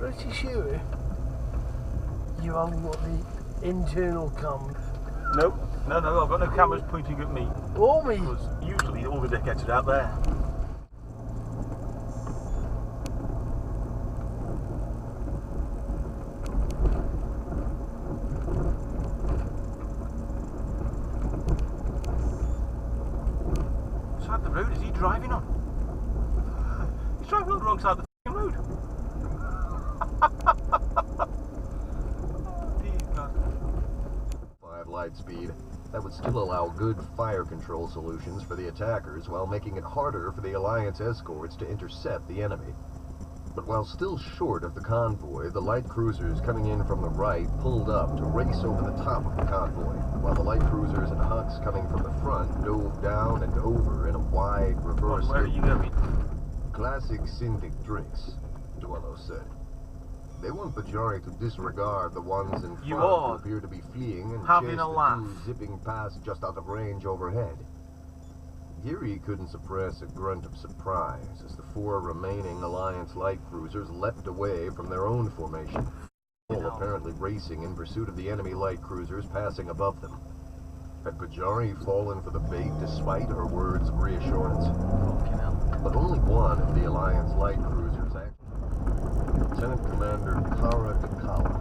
Pretty sure you haven't got the internal cam. Nope. No, I've got no cameras pointing at me. Or me. Because usually all the dickheads are out there. What side of the road is he driving on? He's driving on the wrong side of the f***ing road. Oh, dear God. 5 light speed. That would still allow good fire control solutions for the attackers while making it harder for the Alliance escorts to intercept the enemy. But while still short of the convoy, the light cruisers coming in from the right pulled up to race over the top of the convoy, while the light cruisers and Hucks coming from the front dove down and over in a wide reverse. Where are you going? Classic Syndic drinks, Duello said. They want Bajari to disregard the ones in front who appear to be fleeing and having chase a the laugh. 2 zipping past just out of range overhead. Geary couldn't suppress a grunt of surprise as the 4 remaining Alliance light cruisers leapt away from their own formation, all apparently racing in pursuit of the enemy light cruisers passing above them. Had Bajari fallen for the bait despite her words of reassurance? But only one of the Alliance light cruisers actually. Lieutenant Commander Kara Dakala.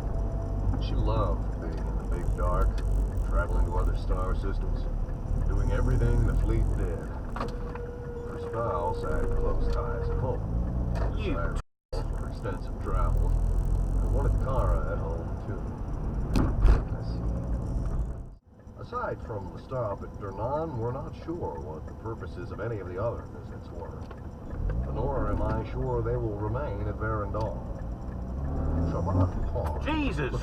She loved being in the big dark, traveling to other star systems, doing everything the fleet did. Her spouse had close ties at home. Desired for extensive travel. I wanted Kara at home too. I see. Aside from the stop at Durnan, we're not sure what the purposes of any of the other visits were. Nor am I sure they will remain at Verendal. Jesus!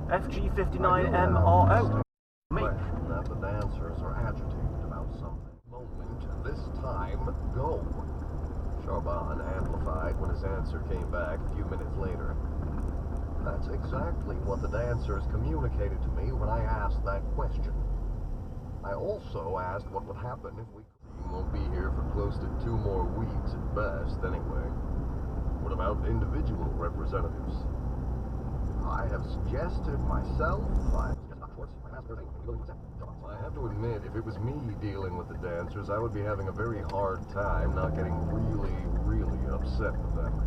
FG-59MRO. Me. That the dancers are agitated about something. Moment, this time, go. Shaban amplified when his answer came back a few minutes later. That's exactly what the dancers communicated to me when I asked that question. I also asked what would happen if we won't be here for close to 2 more weeks at best, anyway. What about individual representatives? I have suggested myself. I have to admit, if it was me dealing with the dancers, I would be having a very hard time not getting really upset with them.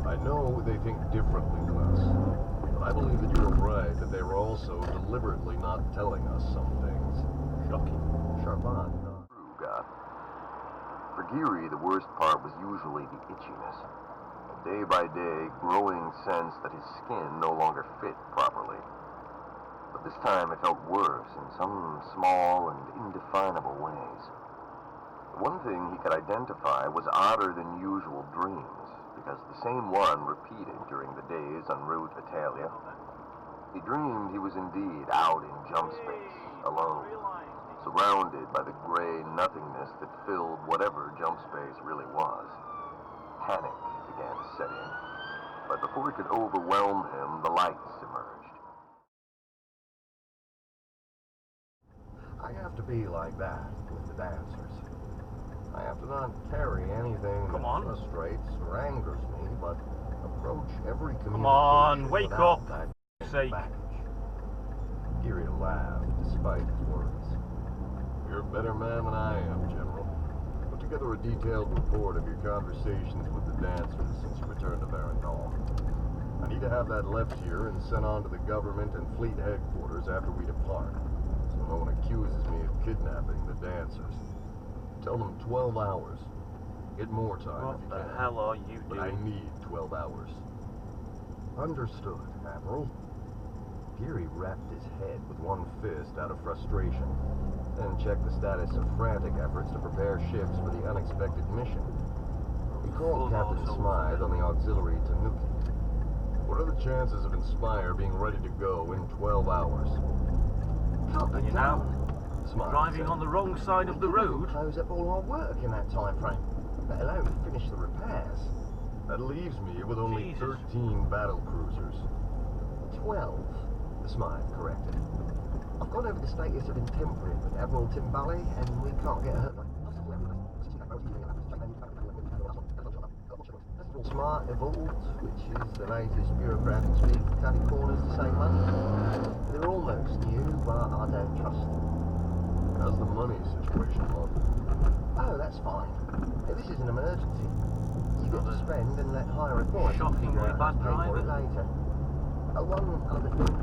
I know they think differently than us, but I believe that you're right, that they were also deliberately not telling us some things. Shocking. Shaban. God. For Geary, the worst part was usually the itchiness. A day-by-day growing sense that his skin no longer fit properly. But this time it felt worse in some small and indefinable ways. One thing he could identify was odder than usual dreams, because the same one repeated during the days en route Italia. He dreamed he was indeed out in jump space, alone, surrounded by the gray nothingness that filled whatever jump space really was. Panic began to set in, but before it could overwhelm him, the lights emerged. I have to be like that with the dancers. I have to not carry anything that frustrates or angers me, but approach every communication Come on, wake without up, that sake. baggage. Geary laughed despite his words. You're a better man than I am, General. Put together a detailed report of your conversations with the dancers since you returned to Verendal. I need to have that left here and sent on to the government and fleet headquarters after we depart, so no one accuses me of kidnapping the dancers. Tell them 12 hours. Get more time if you can. What the hell are you But doing? I need 12 hours. Understood, Admiral. Geary wrapped his head with one fist out of frustration, then checked the status of frantic efforts to prepare ships for the unexpected mission. He called Captain Smythe on the auxiliary Tanuki. What are the chances of Inspire being ready to go in 12 hours? Can't be done. Smythe Driving said. on the wrong side of the road? Close up all our work in that time frame, let alone finish the repairs. That leaves me with only Jesus. 13 battle cruisers. 12, Smythe corrected. I've gone over the status of intemperate with Admiral Timbali, and we can't get hurt. Constable Smart evolved, which is the latest bureaucratic speak for cutting corners to save money. They're almost new, but I don't trust them. How's the money situation, Lon? Oh, that's fine. This is an emergency. You get to spend and let hire a point. Shockingly Figure out how to bad pay for it driving. later. One other thing,